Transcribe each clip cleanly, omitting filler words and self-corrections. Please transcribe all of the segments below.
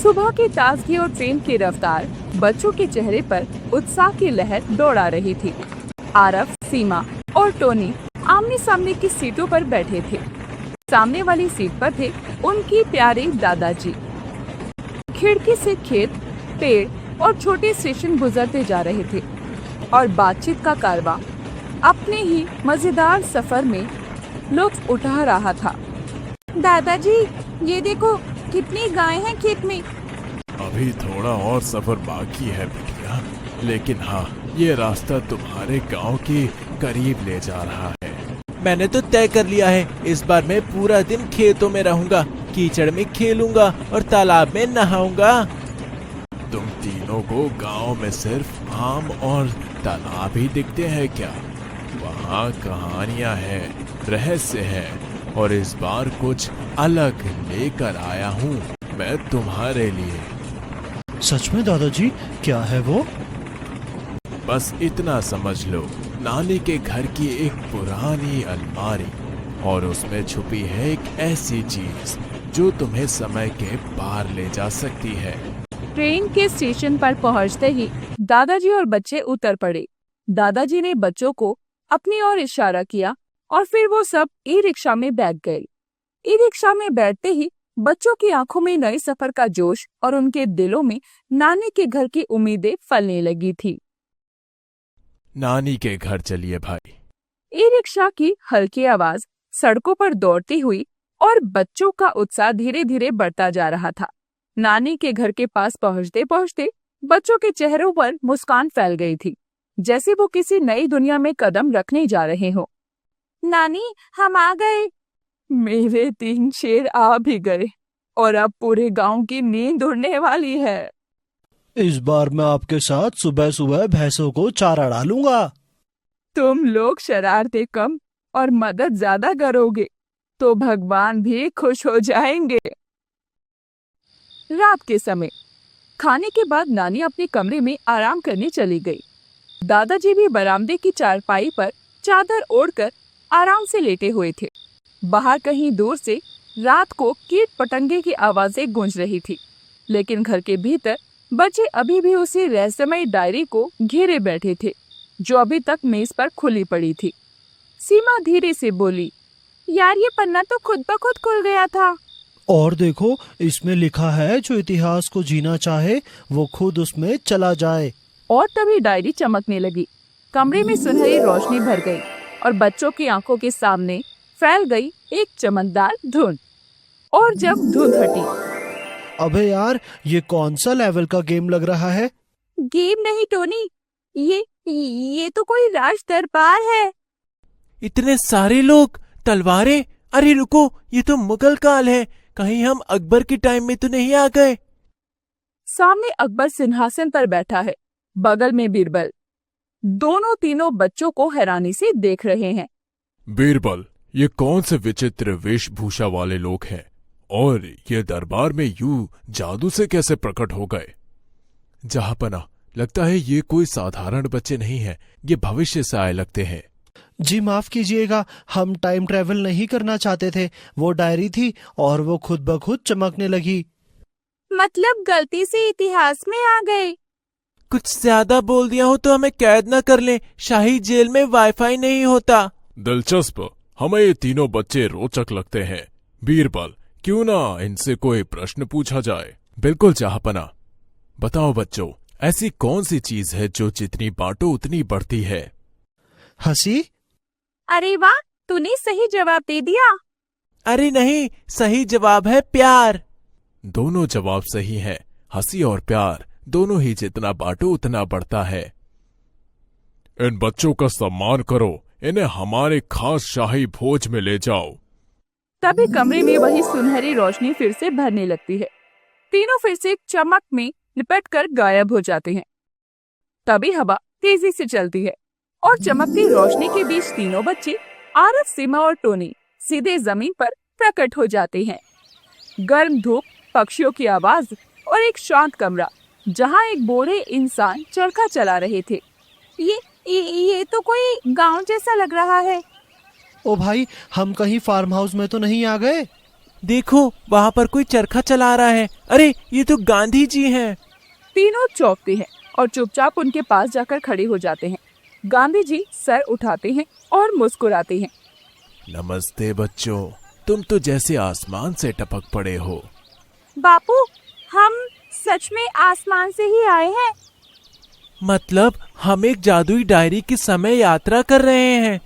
सुबह की ताजगी और ट्रेन की रफ्तार बच्चों के चेहरे पर उत्साह की लहर दौड़ा रही थी। आरव, सीमा और टोनी आमने सामने की सीटों पर बैठे थे। सामने वाली सीट पर थे उनकी प्यारे दादाजी। खिड़की से खेत, पेड़ और छोटे स्टेशन गुजरते जा रहे थे और बातचीत का कारवां अपने ही मजेदार सफर में लुत्फ उठा रहा था। दादाजी, ये देखो कितनी गायें हैं खेत में। अभी थोड़ा और सफर बाकी है बिटिया, लेकिन हाँ, ये रास्ता तुम्हारे गांव के करीब ले जा रहा है। मैंने तो तय कर लिया है, इस बार मैं पूरा दिन खेतों में रहूंगा, कीचड़ में खेलूंगा और तालाब में नहाऊंगा। तुम तीनों को गांव में सिर्फ आम और तालाब ही दिखते हैं क्या? वहाँ कहानियाँ हैं, रहस्य है, और इस बार कुछ अलग लेकर आया हूँ मैं तुम्हारे लिए। सच में दादाजी, क्या है वो? बस इतना समझ लो, नानी के घर की एक पुरानी अलमारी, और उसमें छुपी है एक ऐसी चीज जो तुम्हें समय के पार ले जा सकती है। ट्रेन के स्टेशन पर पहुंचते ही दादाजी और बच्चे उतर पड़े। दादाजी ने बच्चों को अपनी ओर इशारा किया और फिर वो सब ई रिक्शा में बैठ गए। ई रिक्शा में बैठते ही बच्चों की आंखों में नए सफर का जोश और उनके दिलों में नानी के घर की उम्मीदें फलने लगी थी। नानी के घर चलिए भाई। ई रिक्शा की हल्की आवाज सड़कों पर दौड़ती हुई और बच्चों का उत्साह धीरे धीरे बढ़ता जा रहा था। नानी के घर के पास पहुंचते पहुंचते बच्चों के चेहरों पर मुस्कान फैल गई थी, जैसे वो किसी नई दुनिया में कदम रखने जा रहे हो। नानी, हम आ गए। मेरे 3 शेर आ भी गए और अब पूरे गांव की नींद उड़ने वाली है। इस बार मैं आपके साथ सुबह सुबह भैंसों को चारा डालूंगा। तुम लोग शरारतें कम और मदद ज्यादा करोगे तो भगवान भी खुश हो जाएंगे। रात के समय खाने के बाद नानी अपने कमरे में आराम करने चली गई। दादाजी भी बरामदे की चारपाई पर चादर ओढ़कर आराम से लेटे हुए थे। बाहर कहीं दूर से रात को कीट पतंगे की आवाजें गूंज रही थी, लेकिन घर के भीतर बच्चे अभी भी उसी रहस्यमय डायरी को घेरे बैठे थे जो अभी तक मेज पर खुली पड़ी थी। सीमा धीरे से बोली, यार ये पन्ना तो खुद ब खुद खुल गया था। और देखो, इसमें लिखा है जो इतिहास को जीना चाहे वो खुद उसमें चला जाए। और तभी डायरी चमकने लगी। कमरे में सुनहरी रोशनी भर गई और बच्चों की आंखों के सामने फैल गई एक चमकदार धुन। और जब धुन हटी, अबे यार, ये कौन सा लेवल का गेम लग रहा है? गेम नहीं टोनी, ये तो कोई राज दरबार है। इतने सारे लोग, तलवारें, अरे रुको, ये तो मुगल काल है। कहीं हम अकबर के टाइम में तो नहीं आ गए? सामने अकबर सिंहासन पर बैठा है, बगल में बीरबल। दोनों तीनों बच्चों को हैरानी से देख रहे हैं। बीरबल, ये कौन से विचित्र वेशभूषा वाले लोग हैं और ये दरबार में यूं जादू से कैसे प्रकट हो गए? जहांपना, लगता है ये कोई साधारण बच्चे नहीं हैं, ये भविष्य से आए लगते हैं। जी माफ कीजिएगा, हम टाइम ट्रेवल नहीं करना चाहते थे। वो डायरी थी और वो खुद ब खुद चमकने लगी। मतलब गलती से इतिहास में आ गए। कुछ ज्यादा बोल दिया हो तो हमें कैद न कर ले, शाही जेल में वाईफाई नहीं होता। दिलचस्प, हमें ये तीनों बच्चे रोचक लगते हैं। बीरबल, क्यों ना इनसे कोई प्रश्न पूछा जाए? बिल्कुल जहांपना। बताओ बच्चों, ऐसी कौन सी चीज है जो जितनी बांटो उतनी बढ़ती है? हंसी। अरे वाह, तूने सही जवाब दे दिया। अरे नहीं, सही जवाब है प्यार। दोनों जवाब सही हैं। हंसी और प्यार दोनों ही जितना बांटो उतना बढ़ता है। इन बच्चों का सम्मान करो, इन्हें हमारे खास शाही भोज में ले जाओ। तभी कमरे में वही सुनहरी रोशनी फिर से भरने लगती है। तीनों फिर से चमक में लिपटकर गायब हो जाते हैं। तभी हवा तेजी से चलती है और चमकती रोशनी के बीच तीनों बच्चे आरव, सीमा और टोनी सीधे जमीन पर प्रकट हो जाते हैं। गर्म धूप, पक्षियों की आवाज और एक शांत कमरा जहां एक बूढ़े इंसान चरखा चला रहे थे। ये तो कोई गांव जैसा लग रहा है। ओ भाई, हम कहीं फार्म हाउस में तो नहीं आ गए? देखो वहाँ पर कोई चरखा चला रहा है। अरे ये तो गांधी जी हैं। तीनों चौंकते हैं और चुपचाप उनके पास जाकर खड़े हो जाते हैं। गांधी जी सर उठाते हैं और मुस्कुराते हैं। नमस्ते बच्चों, तुम तो जैसे आसमान से टपक पड़े हो। बापू, हम सच में आसमान से ही आए हैं। मतलब हम एक जादुई डायरी की समय यात्रा कर रहे हैं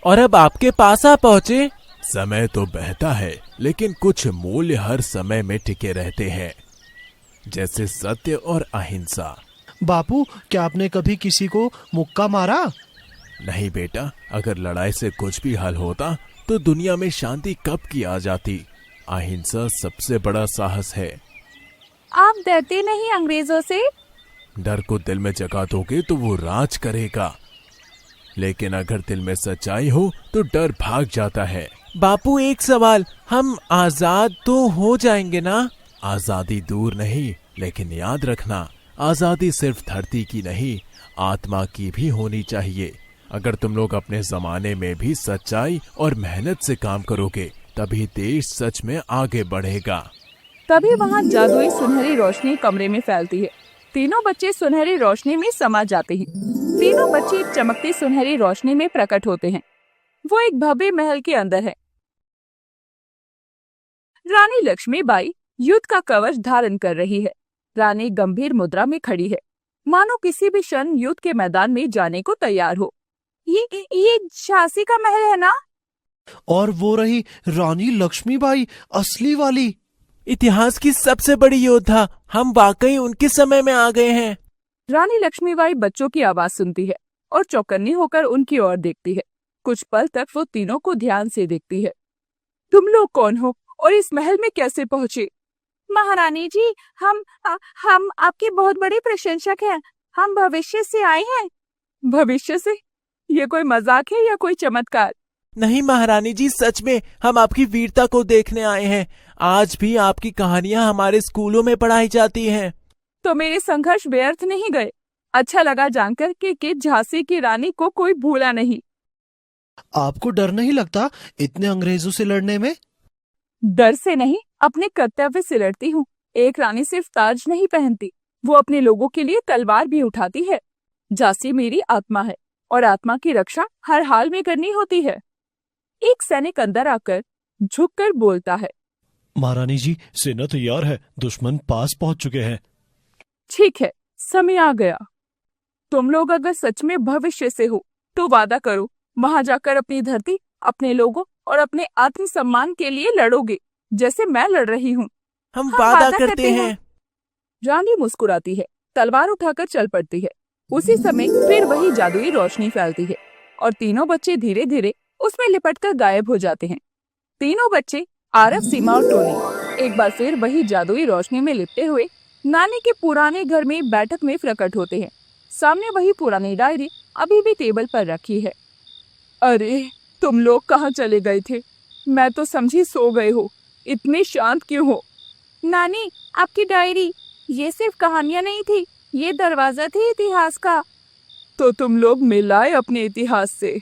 और अब आपके पास आ पहुँचे। समय तो बहता है, लेकिन कुछ मूल्य हर समय में टिके रहते हैं, जैसे सत्य और अहिंसा। बापू, क्या आपने कभी किसी को मुक्का मारा? नहीं बेटा, अगर लड़ाई से कुछ भी हल होता तो दुनिया में शांति कब की आ जाती। अहिंसा सबसे बड़ा साहस है। आप डरते नहीं अंग्रेजों से? डर को दिल में जगा दोगे तो वो राज करेगा, लेकिन अगर दिल में सच्चाई हो तो डर भाग जाता है। बापू एक सवाल, हम आजाद तो हो जाएंगे ना? आजादी दूर नहीं, लेकिन याद रखना, आजादी सिर्फ धरती की नहीं, आत्मा की भी होनी चाहिए। अगर तुम लोग अपने जमाने में भी सच्चाई और मेहनत से काम करोगे, तभी देश सच में आगे बढ़ेगा। तभी वहाँ जादुई सुनहरी रोशनी कमरे में फैलती है। तीनों बच्चे सुनहरी रोशनी में समा जाते हैं। तीनों बच्चे चमकती सुनहरी रोशनी में प्रकट होते हैं। वो एक भव्य महल के अंदर है। रानी लक्ष्मीबाई युद्ध का कवच धारण कर रही है। रानी गंभीर मुद्रा में खड़ी है, मानो किसी भी क्षण युद्ध के मैदान में जाने को तैयार हो। ये झांसी का महल है ना? और वो रही रानी लक्ष्मीबाई, असली वाली। इतिहास की सबसे बड़ी योद्धा, हम वाकई उनके समय में आ गए हैं। रानी लक्ष्मीबाई बच्चों की आवाज सुनती है और चौकन्नी होकर उनकी ओर देखती है। कुछ पल तक वो तीनों को ध्यान से देखती है। तुम लोग कौन हो और इस महल में कैसे पहुँचे? महारानी जी, हम आपके बहुत बड़े प्रशंसक हैं। हम भविष्य से आए हैं। भविष्य से? ये कोई मजाक है या कोई चमत्कार? नहीं महारानी जी, सच में हम आपकी वीरता को देखने आए हैं। आज भी आपकी कहानियां हमारे स्कूलों में पढ़ाई जाती हैं। तो मेरे संघर्ष व्यर्थ नहीं गए। अच्छा लगा जानकर कि झांसी की रानी को कोई भूला नहीं। आपको डर नहीं लगता इतने अंग्रेजों से लड़ने में? डर से नहीं, अपने कर्तव्य से लड़ती हूँ। एक रानी सिर्फ ताज नहीं पहनती, वो अपने लोगों के लिए तलवार भी उठाती है। झांसी मेरी आत्मा है और आत्मा की रक्षा हर हाल में करनी होती है। एक सैनिक अंदर आकर झुककर बोलता है, महारानी जी, सेना तैयार है, दुश्मन पास पहुंच चुके हैं। ठीक है, समय आ गया। तुम लोग अगर सच में भविष्य से हो तो वादा करो, वहां जाकर अपनी धरती, अपने लोगों और अपने आत्मसम्मान के लिए लड़ोगे, जैसे मैं लड़ रही हूँ। हम वादा करते हैं। रानी मुस्कुराती है, तलवार उठाकर चल पड़ती है। उसी समय फिर वही जादुई रोशनी फैलती है और तीनों बच्चे धीरे धीरे उसमें लिपटकर गायब हो जाते हैं। तीनों बच्चे, आरव, सीमा और टोनी, एक बार फिर वही जादुई रोशनी में लिपटे हुए नानी के पुराने घर में बैठक में प्रकट होते हैं। सामने वही पुरानी डायरी अभी भी टेबल पर रखी है। अरे, तुम लोग कहाँ चले गए थे? मैं तो समझी सो गए हो। इतने शांत क्यों हो? नानी, आपकी डायरी, ये सिर्फ कहानियां नहीं थी, ये दरवाजा थी इतिहास का। तो तुम लोग मिल आए अपने इतिहास से।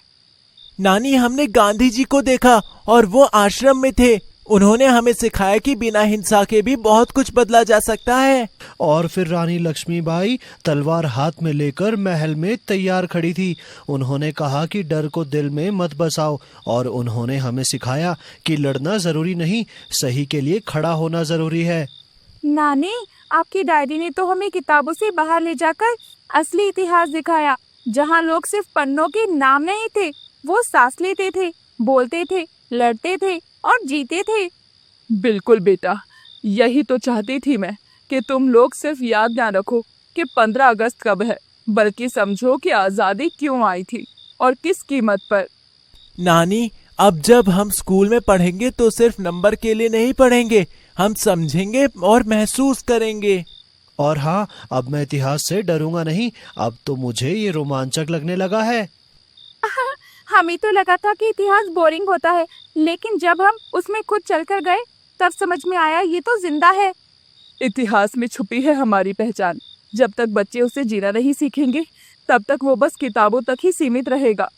नानी, हमने गांधी जी को देखा और वो आश्रम में थे। उन्होंने हमें सिखाया कि बिना हिंसा के भी बहुत कुछ बदला जा सकता है। और फिर रानी लक्ष्मीबाई तलवार हाथ में लेकर महल में तैयार खड़ी थी। उन्होंने कहा कि डर को दिल में मत बसाओ, और उन्होंने हमें सिखाया कि लड़ना जरूरी नहीं, सही के लिए खड़ा होना जरूरी है। नानी, आपकी डायरी ने तो हमें किताबों से बाहर ले जाकर असली इतिहास दिखाया, जहाँ लोग सिर्फ पन्नों के नाम नहीं थे, वो सांस लेते थे, बोलते थे, लड़ते थे और जीते थे। बिल्कुल बेटा, यही तो चाहती थी मैं, कि तुम लोग सिर्फ याद ना रखो कि 15 अगस्त कब है, बल्कि समझो कि आज़ादी क्यों आई थी और किस कीमत पर। नानी, अब जब हम स्कूल में पढ़ेंगे तो सिर्फ नंबर के लिए नहीं पढ़ेंगे, हम समझेंगे और महसूस करेंगे। और हाँ, अब मैं इतिहास से डरूंगा नहीं। अब तो मुझे ये रोमांचक लगने लगा है। हमें तो लगा था कि इतिहास बोरिंग होता है, लेकिन जब हम उसमें खुद चलकर गए तब समझ में आया ये तो जिंदा है। इतिहास में छुपी है हमारी पहचान। जब तक बच्चे उसे जीना नहीं सीखेंगे तब तक वो बस किताबों तक ही सीमित रहेगा।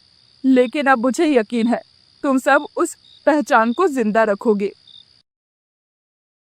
लेकिन अब मुझे यकीन है तुम सब उस पहचान को जिंदा रखोगे।